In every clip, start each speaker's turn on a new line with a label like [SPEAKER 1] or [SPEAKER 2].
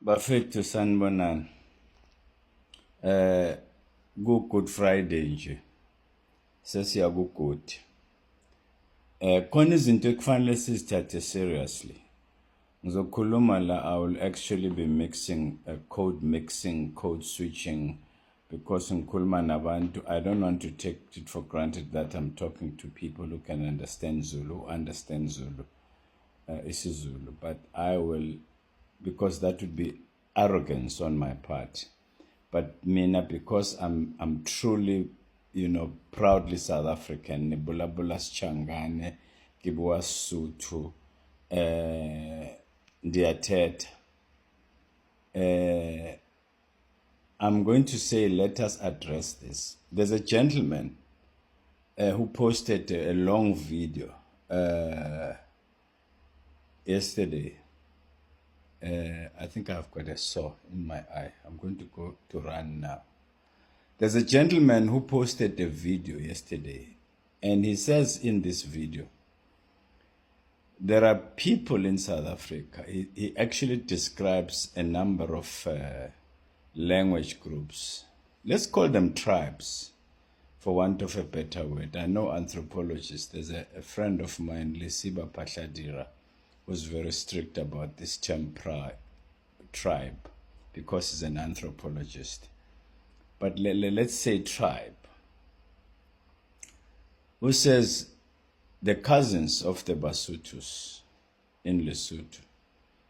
[SPEAKER 1] Bafethu sanibonani. Good Friday nje. Sesiya ku-good. Khona izinto ekufanele sizithathe seriously. Ngizokhuluma la, I will actually be mixing, code switching, because ngikhuluma nabantu. I don't want to take it for granted that I'm talking to people who can understand Zulu, isiZulu, but I will, because that would be arrogance on my part. But mina, because I'm truly, proudly South African, Nebula Changane, Kibwa Sutu, Ndiateta. I'm going to say, let us address this. There's a gentleman who posted a long video yesterday. I think I've got a sore in my eye. I'm going to go to run now. There's a gentleman who posted a video yesterday, and he says in this video, there are people in South Africa. He actually describes a number of language groups. Let's call them tribes, for want of a better word. I know anthropologists. There's a friend of mine, Lisiba Pashadira, was very strict about this term tribe, because he's an anthropologist. But let's say tribe, who says the cousins of the Basutus in Lesotho,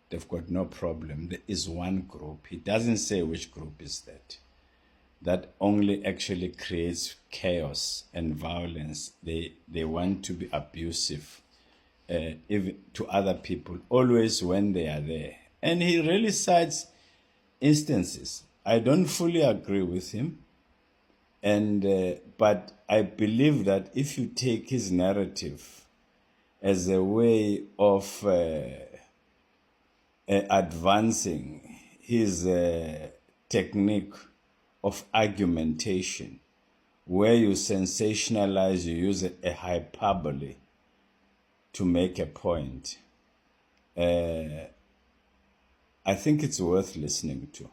[SPEAKER 1] they've got no problem. There is one group. He doesn't say which group is that only actually creates chaos and violence. They want to be abusive even to other people, always when they are there. And he really cites instances. I don't fully agree with him, but I believe that if you take his narrative as a way of advancing his technique of argumentation, where you sensationalize, you use a hyperbole to make a point, I think it's worth listening to.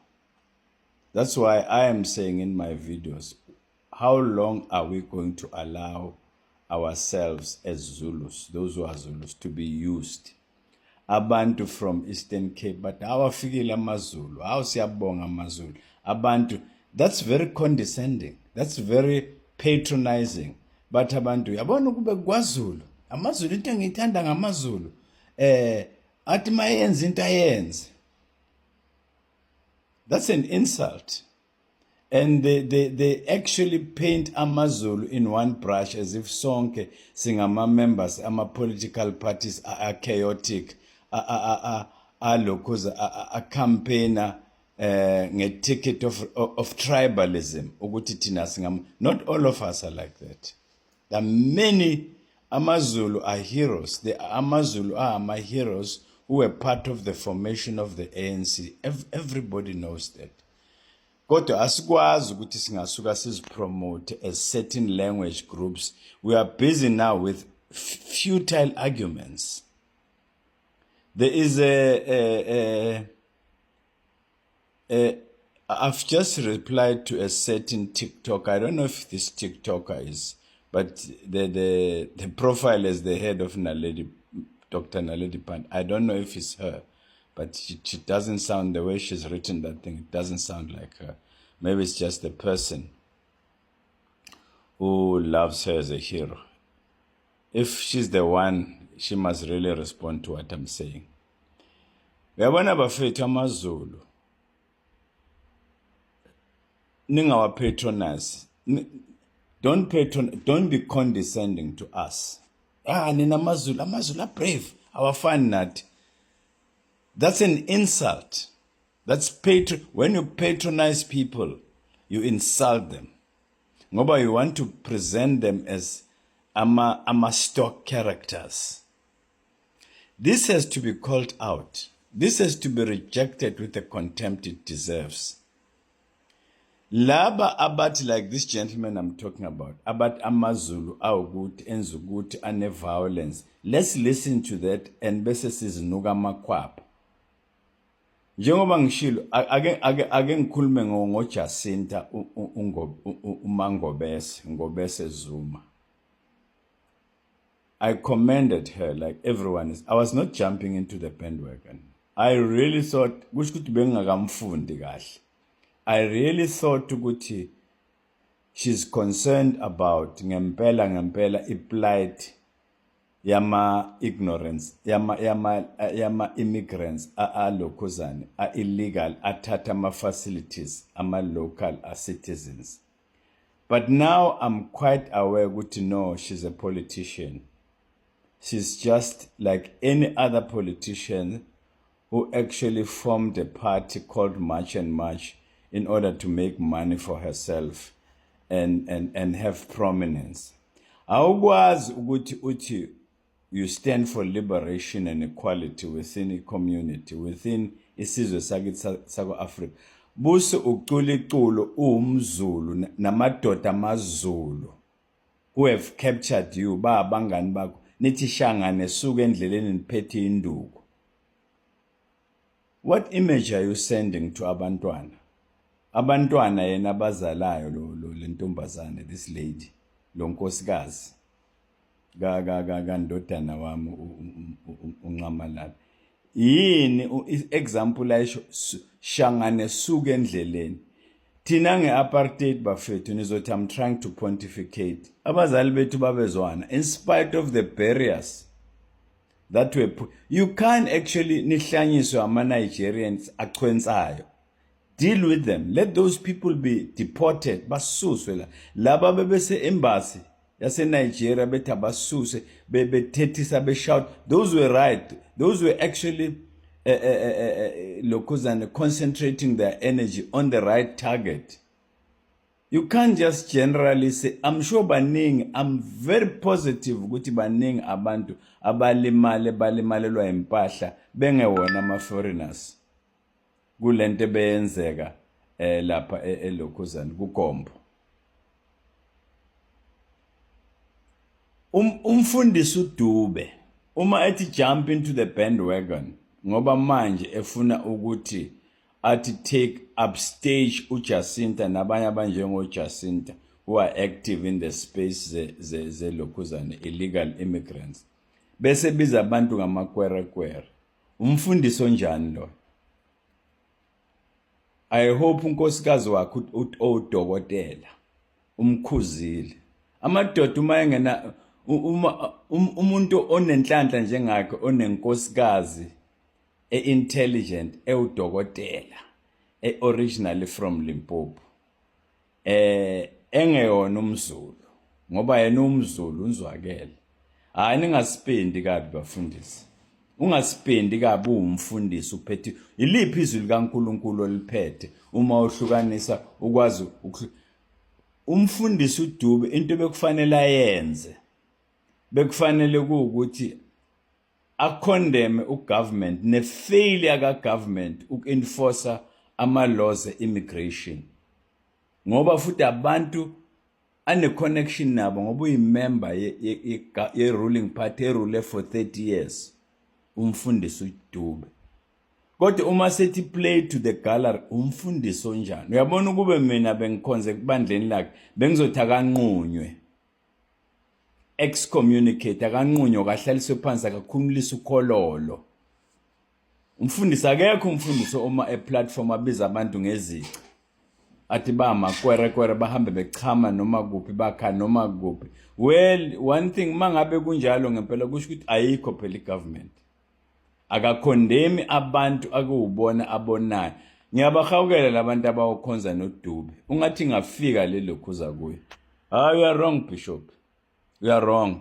[SPEAKER 1] That's why I am saying in my videos, how long are we going to allow ourselves as Zulus, those who are Zulus, to be used? Abantu from Eastern Cape, but awafikile amaZulu, awusiyabonga amaZulu. Abantu, that's very condescending. That's very patronizing. But abantu, yabona kube kwaZulu. AmaZulu into engiyithanda ngamaZulu. Athi mayenza into ayenze. That's an insult. And they actually paint AmaZulu in one brush as if sonke singama members, ama political parties are chaotic, are campaigner nge-ticket of tribalism. Not all of us are like that. There are many AmaZulu are heroes. The AmaZulu are my heroes who were part of the formation of the ANC. Everybody knows that. Kodwa asikwazi ukuthi singasuka sizipromote as certain language groups. We are busy now with futile arguments. There is I've just replied to a certain TikToker. I don't know if this TikToker is, but the profile is the head of Naledi, Dr. Naledi Pandor. I don't know if it's her, but she doesn't sound, the way she's written that thing, it doesn't sound like her. Maybe it's just the person who loves her as a hero. If she's the one, she must really respond to what I'm saying. Uyabona bafethu amaZulu, ningawapatronize. Don't be condescending to us. Nina amaZulu are brave. Awafani nathi. That's an insult. That's when you patronize people, you insult them. Ngoba you want to present them as ama stock characters. This has to be called out. This has to be rejected with the contempt it deserves. Laba abat, like this gentleman I'm talking about amaZulu awukuthi enzukuthi ane violence. Let's listen to that and bese sizinuka amakhwapha. njengoba ngishilo ake ngikhulume ngoJacinta uMangobese Zuma. I commended her like everyone is. I was not jumping into the bandwagon. I really thought kusho ukuthi bengakamfundi kahle. I really thought ukuthi she's concerned about ngempela iplight yama ignorance yama immigrants lokhuzane illegal athatha ama facilities ama local citizens. But now I'm quite aware ukuthi no, she's a politician. She's just like any other politician who actually formed a party called March and March in order to make money for herself and have prominence. Awukwazi ukuthi uthi you stand for liberation and equality within a community, within isizwe sako Africa. Buse ucula iculo uMzulu namadoda amaZulu who have captured you abangani bakho nithi shangane suka endleleni niphethe induku. What image are you sending to abantwana? Abantwana yena abazalayo lo lentombazane, this lady, lo nkosikazi ndodana wami uNcamalala. Yini example ayisho shangane suka endleleni. Thina ngeapartheid bafethu nizothi I'm trying to pontificate. Abazali bethu babezwana in spite of the barriers that were put. You can't actually nihlanyiswe ama-Nigerians achwensayo. Deal with them. Let those people be deported. Basuswe la. Laba bebese embassy yase Nigeria bethi abasuse bethethisa beshout. Those were right. Those were actually lokhuzane concentrating their energy on the right target. You can't just generally say, I'm sure baningi, I'm very positive ukuthi baningi abantu balimalelwa impahla bengewona ama-foreigners kulento beyenzeka lapha elokhuzane kuGombo. Umfundisi uDube uma ethi jump into the bandwagon ngoba manje efuna ukuthi athi take upstage uJacinta nabanye abanjengoJacinta who are active in the space ze lokhuzane illegal immigrants bese biza abantu ngamakwerekwere. Umfundisi onjani lo? I hope unkosikazi wakhe udokotela umkhuzile. Amadoda uma engena umuntu onenhlanhla njengakhe onenkosikazi intelligent udokotela originally from Limpopo engeyona umZulu ngoba yena umZulu unzwakele. Hayi ningaspendi kabi bafundisi. Ungaspendi kabi umfundisi uphethe iliphi izwi likaNkuluNkulu oliphethe uma uhlukanisa ukwazi umfundisi uDube into bekufanele ayenze bekufanele ukuthi acondemn ugovernment nefailure kagovernment ukenforce ama-laws e-immigration ngoba futhi abantu ane-connection nabo ngoba uyimember ye-ruling party erule for 30 years umfundisi uDube. Kodwa uma sethi play to the gallery umfundisi onjani? Uyabona ukube mina bengikhonze kubandleni lakhe bengizothi akanqunywe excommunicate akanqunywa kahlaliswe phansi akakhumulisa ukhololo. Umfundisi akekho umfundisi uma eplatform abiza abantu ngezici athi bamakwerekwere bahambe bechama noma kuphi bakha noma kuphi. Well, one thing mangabe kunjalo ngempela kusho ukuthi ayikho phela igovernment akakhondemi abantu akuwubona abonayo. Ngiyabahawukela labantu abawukhonza noDube ungathi ngafika lelo khuza kuye. You are wrong, Bishop. You are wrong.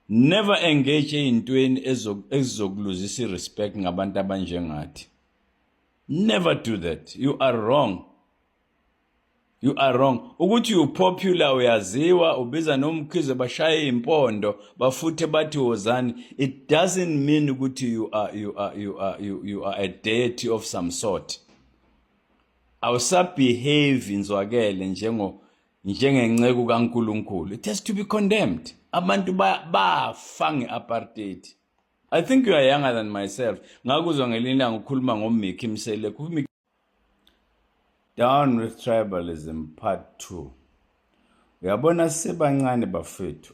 [SPEAKER 1] Never engage eyintweni ezizokuluzisa irespect ngabantu abanjengathi. Never do that. You are wrong. You are wrong. Ukuthi you popular uyaziwa ubiza nomkhize bashaye impondo bafuthe bathi wozani. It doesn't mean ukuthi you are a deity of some sort. Awusabehave inzwakele njengenceku kaNkuluNkulu. It has to be condemned. Abantu bafa ngeapartheid. I think you are younger than myself. Ngakuzwa ngelinye ilanga ukhuluma ngoMickey Mseleko. Down with Tribalism Part 2. Uyabona sisebancane bafethu.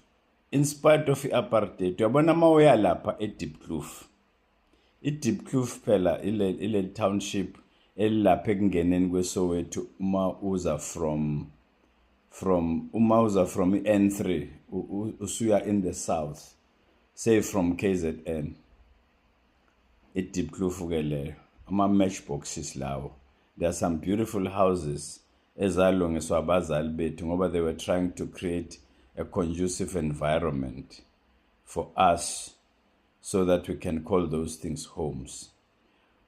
[SPEAKER 1] In spite of apartheid, uyabona mawuya lapha eDiepkloof. iDiepkloof phela ile township elapha ekungeneni kweSoweto uma uza from N3 usuya in the south, say from KZN. iDiepkloof ke leyo ama matchboxes lawo. There are some beautiful houses ezalungiswa abazali bethu ngoba they were trying to create a conducive environment for us so that we can call those things homes.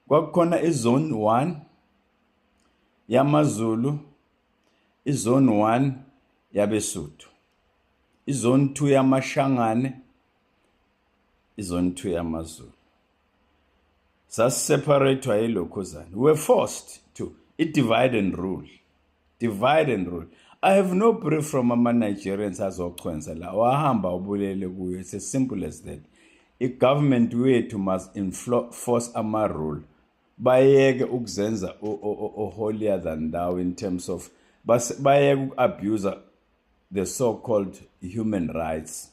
[SPEAKER 1] Kwakukhona izone 1 yamaZulu, izone 1 yabeSuthu, izone 2 yamaShangane, izone 2 yamaZulu. Sasiseparatedwa yilokhuzana. We were forced to divide and rule. Divide and rule. I have no brief from ama-Nigerians azochwenza la. Wahamba ubulele kuyo. It's as simple as that. I-government wethu must enforce ama-rule. Bayeke ukuzenza holier than thou in terms of bayeke uku-abuse the so-called human rights.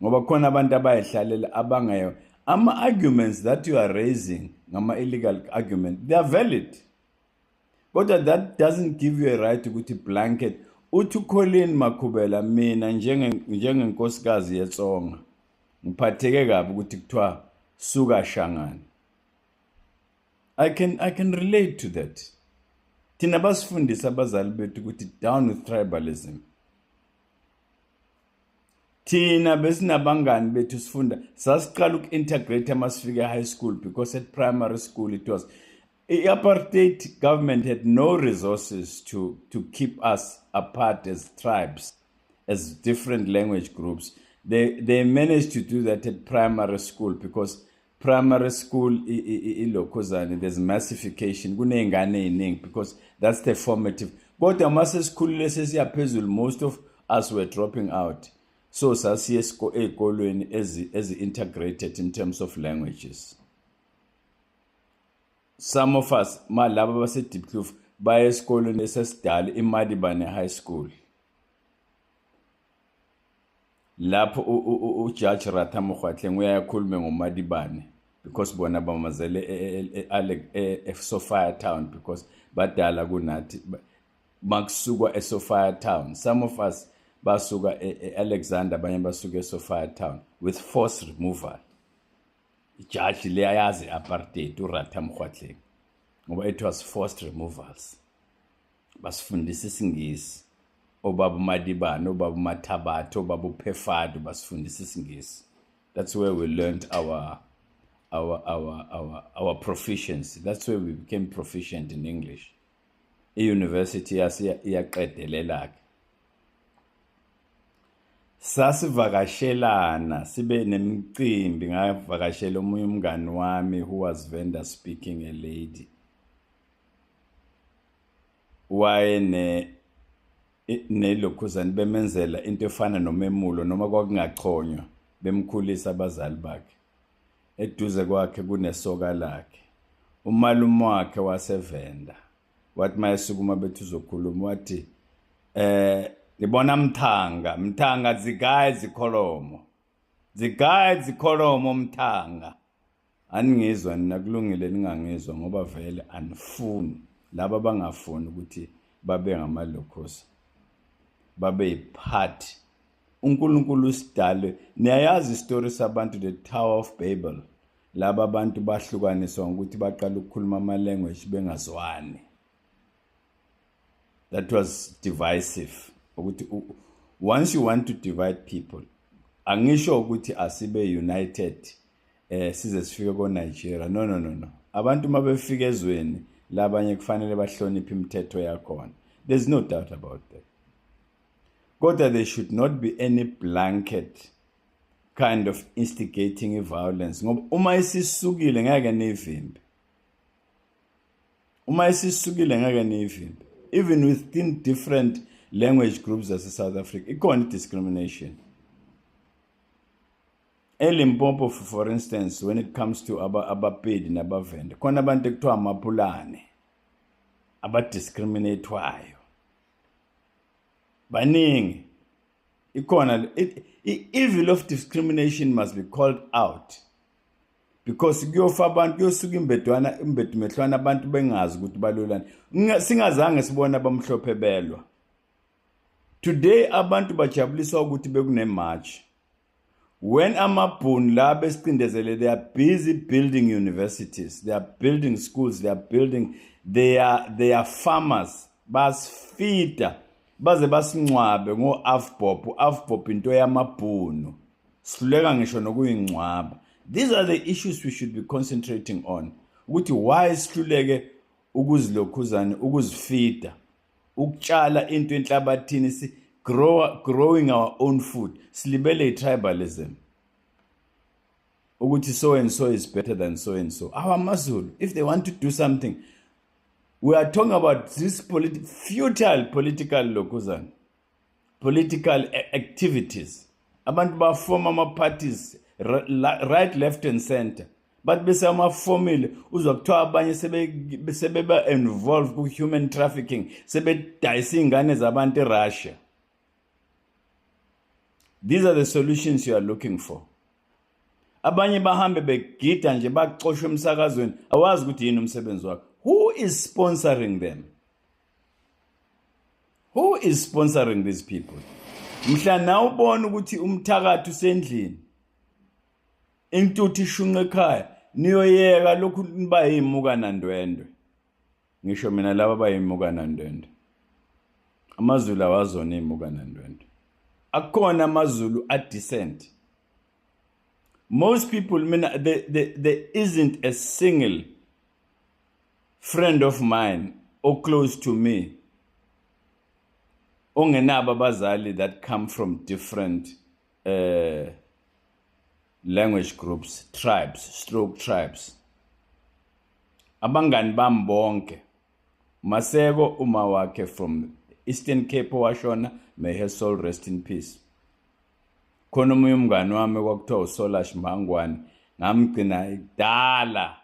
[SPEAKER 1] Ngoba khona abantu abayihlalela abangayo. Arguments that you are raising, illegal argument, they are valid. But that doesn't give you a right to go to blanket. Uthi Colleen Makhubela mina njengenkosikazi yeTsonga. Ngiphatheke kabi ukuthi kuthiwa suka Shangane. I can relate to that. Thina basifundisa abazali bethu ukuthi down with tribalism. Thina besinabangani bethu sifunda sasiqala uku-integrate masifike high school because at primary school it was apartheid government had no resources to keep us apart as tribes, as different language groups. They managed to do that at primary school because primary school ilokhuzane there's massification kuney'ngane ey'ningi because that's the formative. Kodwa masesikhulile sesiyaphezulu most of us were dropping out. So sasiye ey'kolweni ezi-integrated in terms of languages. Some of us, laba baseDiepkloof, baya esikolweni esesidala iMadibane High School. Lapho uJudge Ratha Mokgoatlheng uyakhuluma ngoMadibane because bona bamazele eSophia Town because badala kunathi makusukwa eSophia Town. Some of us basuka Alexander abanye basuka eSophia Town with force removal. Ijudge leyazi apartheid uRatha Mokgoatlheng ngoba it was forced removals. Basifundisa isingisi obaba Madibane, obaba Mathabatha, obaba uPhefado basifundisa isingisi. That's where we learned our proficiency. That's where we became proficient in English. I-university iyaqedelela. Sasivakashelana sibe nemicimbi ngavakashela omunye umngani wami who was vendor speaking a lady. Waye nelokhuzane bemenzela into efana nomemulo noma kwakungachonywa bemkhulisa abazali bakhe. Eduze kwakhe kunesoka lakhe. Umalume wakhe wasevenda. Wathi mayesukuma bethu uzokhuluma wathi libona mthanga zigaye zikholomo mthanga. Aningizwa nina kulungile ningangizwa ngoba vele anifuni laba bangafuni ukuthi babe ngamalokhozi babe yiphathi. uNkulunkulu usidale. Niyayazi istory sabantu the Tower of Babel. Laba abantu bahlukaniswa ngokuthi baqala ukukhuluma ama language bengazwani. That was divisive. Once you want to divide people, angisho ukuthi asibe united size sifike koNigeria. No. Abantu mabefika ezweni labanye kufanele bahloniphe imithetho yakhona. There's no doubt about that. Kodwa there should not be any blanket kind of instigating violence. Ngoba uma isisukile ngeke nevimbi. Even within different language groups as South Africa, ikhona discrimination. eLimpopo for instance, when it comes to abapedi nabavende khona abantu ekuthiwa amapulane abadiscriminatwayo baningi. Ikhona evil of discrimination must be called out, because kuyofa abantu kuyosuka imbedumehlwana abantu bengazi ukuthi balolani, singazange sibona abamhlophe belwa. Today abantu bajabuliswa ukuthi bekune march. When amabhunu la besicindezele, they are busy building universities, they are building schools, they are farmers, basifida baze basincwabe ngo-AVBOP into yamabhunu, sihluleka ngisho nokuyingcwaba. These are the issues we should be concentrating on, ukuthi why sihluleke ukuzilokhuzana, ukuzifida, ukutshala into enhlabathini, growing our own food, silibele tribalism, ukuthi so and so is better than so and so. Our Mazulu, if they want to do something, we are talking about this futile political lokhuzana, political activities. Abantu bafoma ama-parties right, left and center, but bese amafomile uzwa kuthiwa abanye sebeba involved ku-human trafficking, sebedayisa iy'ngane zabantu eRussia. These are the solutions you are looking for. Abanye bahambe begida nje baxoshwe emsakazweni, awazi ukuthi yini umsebenzi wakho. Who is sponsoring them? Who is sponsoring these people? Mhla na ubona ukuthi umthakathi usendlini, intuthu ishunqa ekhaya, niyoyeka lokhu niba yimuka nandwendwe. Ngisho mina laba bayimuka nandwendwe. AmaZulu awazona imuka nandwendwe. Akona AmaZulu decent. Most people, there isn't a single friend of mine or close to me ongenabo abazali that come from different language groups, tribes. Abangani bami bonke, Maseko umawake from Eastern Cape washona, may her soul rest in peace. Khona omunye umngani wami kwakuthiwa uSolash Mangwane, ngamgcina idala.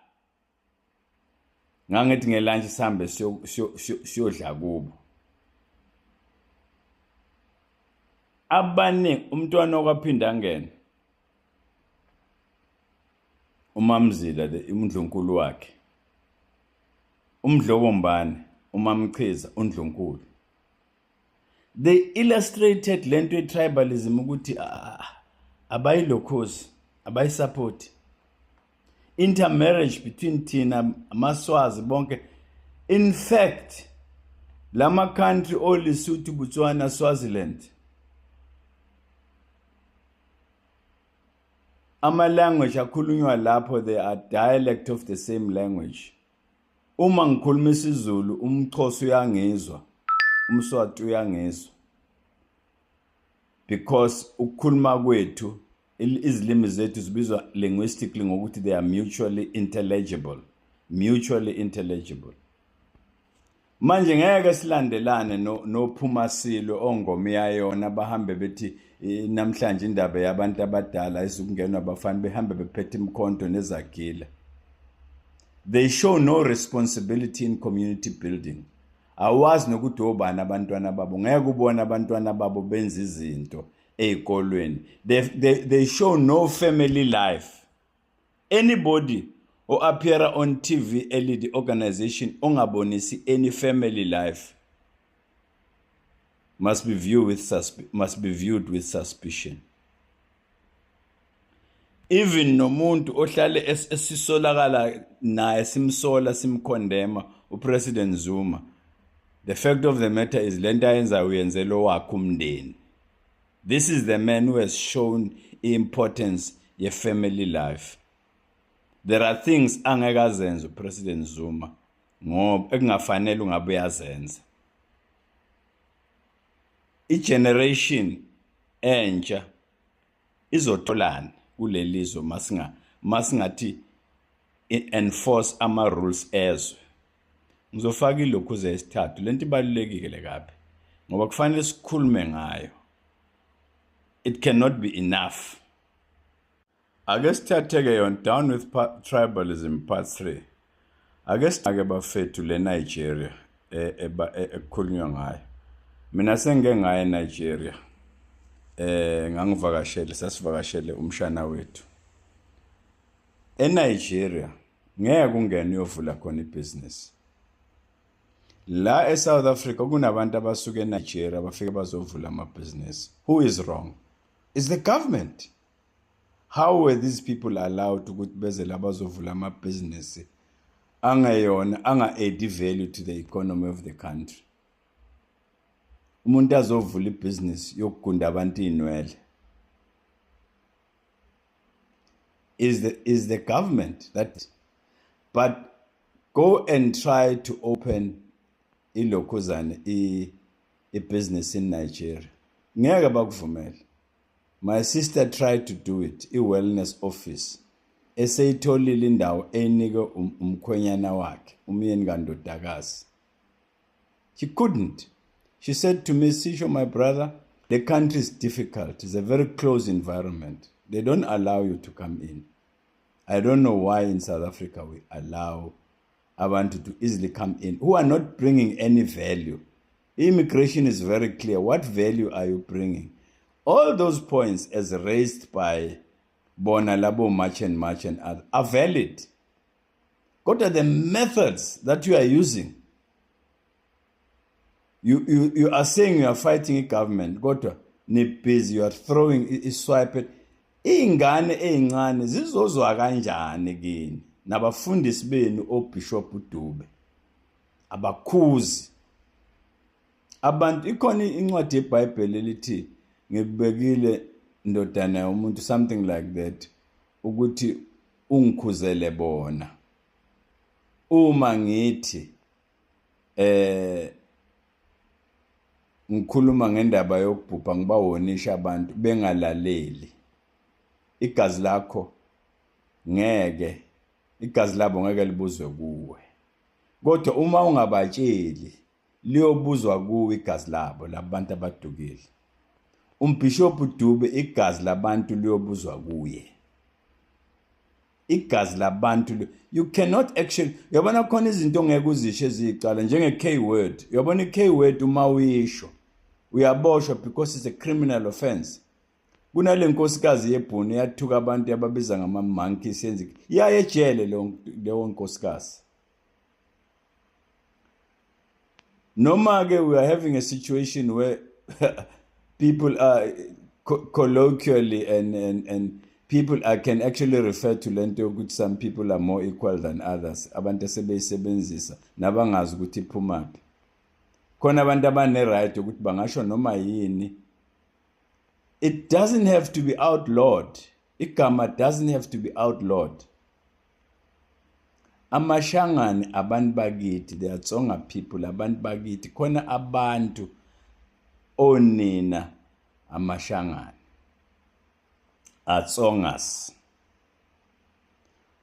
[SPEAKER 1] Ngangithi ngelunch sihambe siyodla kubo. Abaningi umntwana okwaphinda angena, uMamzila uNdlunkulu wakhe, uMdlokombane, uMamchiza, uNdlunkulu. They illustrated lento tribalism ukuthi abayilokhozi, abayisupport. Intermarriage between thina amaswazi bonke. In fact, lama country oLesotho, Botswana, Swaziland, ama language akhulunywa lapho, they are dialect of the same language. Uma ngikhuluma isiZulu, umXhosa uyangizwa, umSwati uyangizwa, because ukukhuluma kwethu izilimi zethu zibizwa linguistically ngokuthi they are mutually intelligible. Manje ngeke silandelane noPhumasilo ongomiyayona bahambe bethi namhlanje indaba yabantu abadala izokungenwa abafana behambe bephethe imkhonto nezagila. They show no responsibility in community building. Awazi nokuthi obani abantwana babo, ngeke ubone abantwana babo benza izinto ezikolweni. They show no family life. Anybody who appear on TV LED organization ongabonisi any family life must be viewed with suspicion. Even nomuntu ohlale esisolakala naye simsola simkondema uPresident Zuma, the fact of the matter is lento ayenza uyenzelo wakhe umndeni. This is the man who has shown importance ye family life. There are things angeke azenze uPresident Zuma ngoba ekungafanele ungabe uyazenza. I-generation entsha izotholana kulelizwe masingathi enforce ama rules ezwe. Ngizofaka ilokhuze esithathu, lento ibalulekile kabi ngoba kufanele sikhulume ngayo. It cannot be enough Ake sithathe-ke yona Down with Tribalism Part 3. Ake sithathe bafethu le Nigeria ekukhulunywa ngayo. Mina sengike ngaya eNigeria. Ngangivakashele sasivakashele umshana wethu. ENigeria ngeke ungene uyovula khona ibusiness. La eSouth Africa kunabantu abasuka eNigeria bafike bazovula ama-business. Who is wrong? It's the government. How were these people allowed ukuthi beze la bazovula ama-business angayona anga-add value to the economy of the country? Umuntu azovula ibusiness yokugunda abantu inwele. Is the government that, but go and try to open ilokuzane business in Nigeria. Ngeke bakuvumele. My sister tried to do it, wellness office. Eseyitholile indawo enike umkhwenyana wakhe, umyeni kaNdodakazi. She couldn't. She said to me, Sisho, my brother, the country is difficult. It's a very close environment. They don't allow you to come in. I don't know why in South Africa we allow abantu to easily come in who are not bringing any value. Immigration is very clear. What value are you bringing? All those points as raised by Bonalabo, March and others are valid. What are the methods that you are using? You are saying you are fighting a government. Kodwa ni busy, you are throwing swipe. Ingane ezincane zizozwa kanjani kini nabafundisi benu oBishop Dube abakhuzi abantu ikhona incwadi yeBhayibheli elithi ngibekile ndodana umuntu something like that ukuthi ungikhuzele bona uma ngithi ngikhuluma ngendaba yokubhubha ngibawonisha abantu bengalaleli igazi lakho ngeke igazi labo ngeke libuzwe kuwe kodwa uma ungabatsheli liyobuzwa kuwe igazi labo labantu abadukile umbishop Dube igazi labantu liyobuzwa kuye igazi labantu you cannot actually yabona khona izinto ongeke uzisho ezicala njenge K word yabona iK word uma uyisho uyaboshwa because it's a criminal offense. Kunale nkosikazi yebhunu yathuka abantu ababiza ngama-monkeys yenze iyaye ejele leyo nkosikazi. Noma-ke we are having a situation where people are colloquially and people can actually refer to lento yokuthi some people are more equal than others. Abantu sebeyisebenzisa nabangazi ukuthi iphumaphi. Khona abantu abane-right ukuthi bangasho noma yini. It doesn't have to be outlawed. Igama doesn't have to be outlawed. Amashangani abantu bakithi, they are Tsonga people, abantu bakithi. Khona abantu onina amashangani. Atsongas.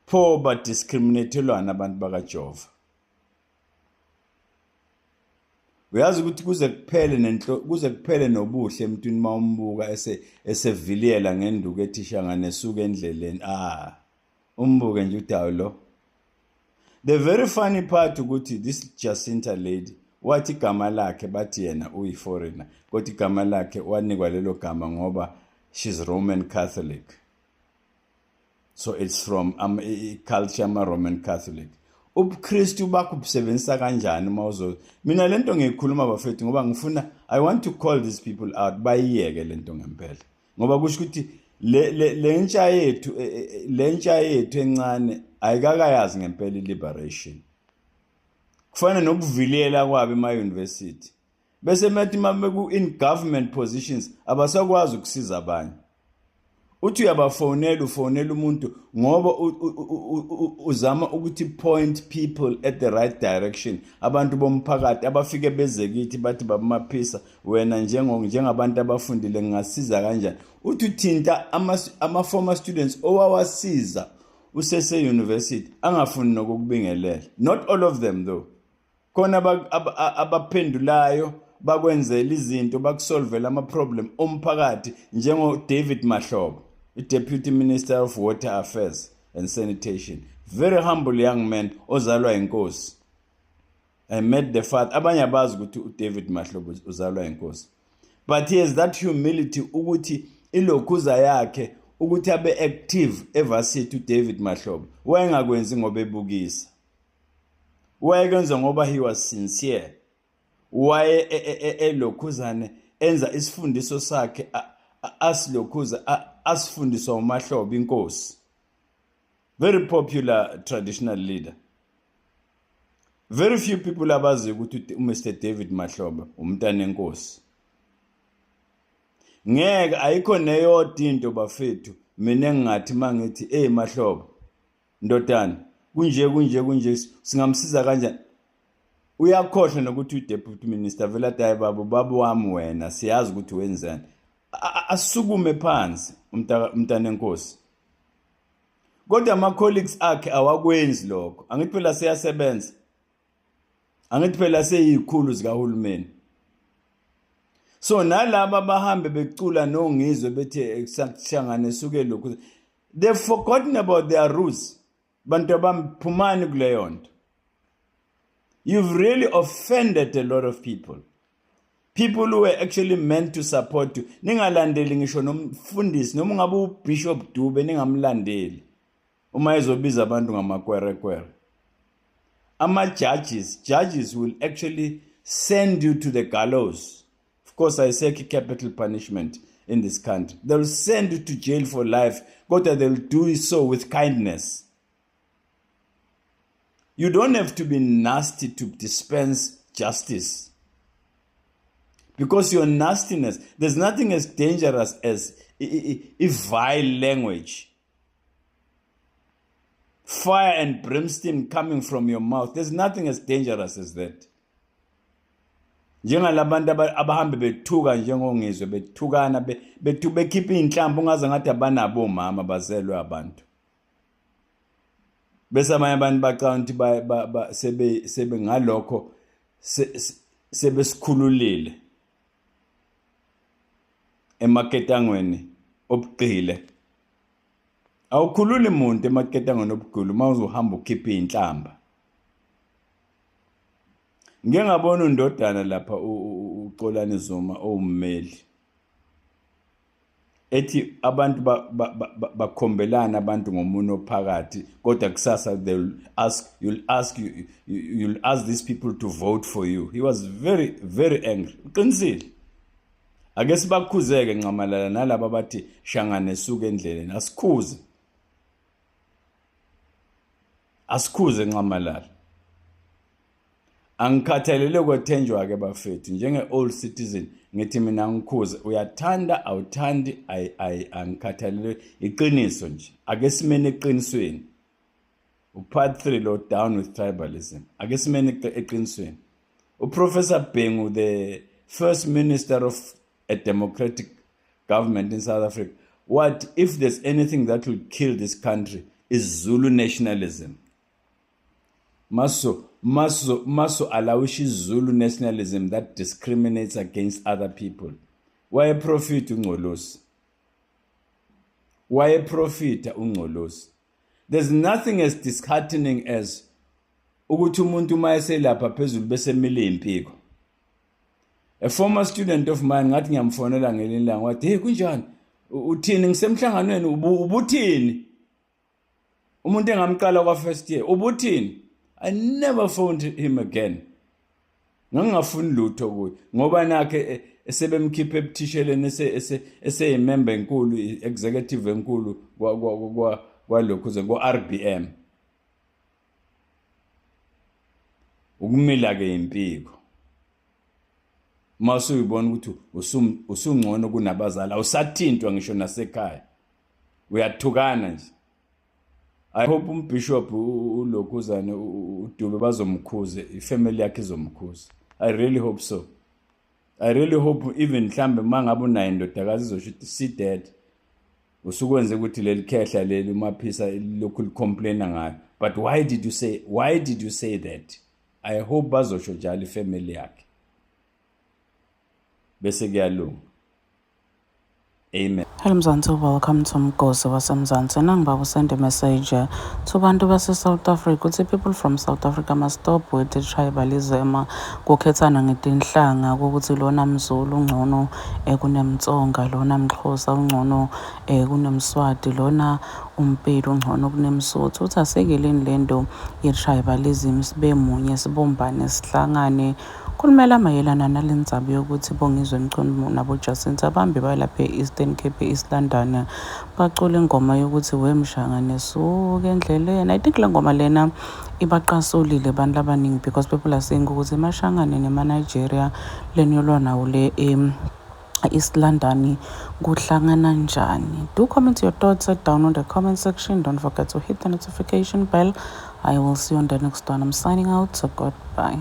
[SPEAKER 1] Pho but discriminatelwana abantu bakaJehova. Uyazi ukuthi kuze kuphele nobuhle emntwini mawumbuka eseviliyela ngenduku etishanga nesuka endleleni umbuke nje udawo lo. The very funny part ukuthi this Jacinta lady wathi igama lakhe bathi yena uyi-foreigner kodwa igama lakhe wanikwa lelo gama ngoba she's Roman Catholic, so it's from culture ama-Roman Catholic. UbuKristu bakho busebenzisa kanjani mawuzo mina lento ngiyikhuluma bafethu ngoba ngifuna I want to call these people out bayiyeke lento ngempela ngoba kusho ukuthi le ntsha yethu encane ayikakayazi ngempela i-liberation. Kufana nokuvilela kwabe ema-university bese mathi mabeku in government positions abasakwazi ukusiza abanye. Uthi uyabafonela ufonela umuntu ngoba uzama ukuthi point people at the right direction. Abantu bomphakathi abafike bezekithi bathi babamaphisa wena njengabantu abafundile ngasiza kanjani. Uthi uthinta ama-former students owawasiza usese university angafuni nokukubingelela. Not all of them though. Khona abaphendulayo bakwenzela izinto bakusolvela ama-problem omphakathi njengo David Mahlobo. Deputy Minister of Water Affairs and Sanitation. Very humble young man, ozalwa inkosi. I met the father. Abanye abazi ukuthi David Mahlobo uzalwa inkosi. But he has that humility ukuthi ilokhuza yakhe ukuthi abe active evarsity David Mahlobo. Wayengakwenzi ngoba ebukisa. Wayekwenza ngoba he was sincere. Waye elokhuzane enza isifundiso sakhe asilokhuza asifundiswa uMahlobo inkosi. Very popular traditional leader. Very few people abazi ukuthi Mr David Mahlobo umntana enkosi. Ngeke ayikho neyodwa into bafethu mina engathi mangithi Mahlobo ndodana kunje singamsiza kanjani. Uyakhohlwa nokuthi uDeputy Minister vela athi babu wami wena siyazi ukuthi wenzani. Asukume phansi umntana enkosi. Kodwa ama colleagues akhe awakwenzi lokho. Angithi phela siyasebenza. Angithi phela seyikhulu zikahulumeni. So nalaba bahambe becula nongizwe bethe ekuhlangane suke lokho. They've forgotten about their roots. Bantu abamphumani kuleyo nto. You've really offended a lot of people. People who were actually meant to support you. Ningalandeli ngisho nomfundisi noma ngabe uBishop Dube ningamlandeli. Uma ezobiza abantu ngamakwerekwere. Judges will actually send you to the gallows. Of course, I say capital punishment in this country. They will send you to jail for life, but they will do so with kindness. You don't have to be nasty to dispense justice. Because your nastiness, there's nothing as dangerous as vile language. Fire and brimstone coming from your mouth. There's nothing as dangerous as that. Njengalabantu abahambe bethuka njengongizwe bethukana bekhipha inhlamvu ungaze ngathi abanabo mama bazelwe abantu. Bese abanye abantu bacanga ukuthi sebe ngalokho sebesikhululile emaketangweni obugqile. Awukhululi umuntu emaketangweni obugqile uma uzohamba ukhipha inhlamba. Ngeke ngabona undodana lapha uXolani Zuma owummeli. Ethi abantu bakhombelana abantu ngomuno phakathi kodwa kusasa you'll ask these people to vote for you. He was very very angry. Uqinisile. Ake sibakhuzeke ncamalala nalabo bathi shangane suke endleleni asikhuze ncamalala. Angikhathalele kwethenjwa ke bafethu njenge old citizen ngithi mina ngikhuze uyathanda awuthandi angikhathalele iqiniso nje ake simene eqinisweni. Part 3 lo down with tribalism ake simene eqinisweni. Uprofessor Bhengu, the first minister of a democratic government in South Africa, what if there's anything that will kill this country is Zulu nationalism. Maso alawishi Zulu nationalism that discriminates against other people. Why profit ungolosi? Why profit ungolosi? There's nothing as disheartening as ukuthi umuntu mayeselapha phezulu bese emile impiko. A former student of mine ngathi ngiyamfonela ngelinye ilanga wathi hey kunjani uthini ngisemhlanganweni ubuthini umuntu engamqala kwa first year ubuthini. I never phoned him again. Ngangafuni lutho kuye ngoba nakhe sebemkhipha ebuthisheleni eseyimember enkulu executive enkulu kwalokho ze RBM. Ukumila ke impiko. Mase uyibona ukuthi usungcono kunabazali awusathintwa ngisho nasekhaya. Uyathukana nje. I hope umbishop uLokhuzane uDube bazomkhuze ifamily yakhe izomkhuza. I really hope so. I really hope even mhlambe mangabe unayo indodakazi izosho ukuthi si dad usukwenze ukuthi leli khehla leli maphisa lokhu licomplaina ngayo. But why did you say that? I hope bazosho njalo ifamily yakhe. Bese kuyalunga. Amen.
[SPEAKER 2] Hello Mzansi, welcome to Mgosi waseMzansi. Nangiba send a message to bantu base-South Africa ukuthi people from South Africa must stop with the tribalism, kukhethana ngetinhlanga, ukuthi lona mZulu ungcono kunemtsonga, lona mXhosa ungcono kunemSwati, lona uMpedi ungcono kunemSotho. Uthi asekeleni lento ye-tribalism, sibe munye, sibumbane, sihlangane. Khulumela mayelana nalendzaba yokuthi Bongizwe Mchunu naboJacinta bahambe baye lapha e-Eastern Cape, e-East London, bacula ingoma yokuthi wemshangane suke endleleni. I think le ngoma lena ibaqasulile abantu abaningi because people are saying ukuthi emashangane nema-Nigeria lenyolwa nawo le East London kuhlangana njani. Do comment your thoughts down on the comment section. Don't forget to hit the notification bell. I will see you on the next one. I'm signing out. So goodbye.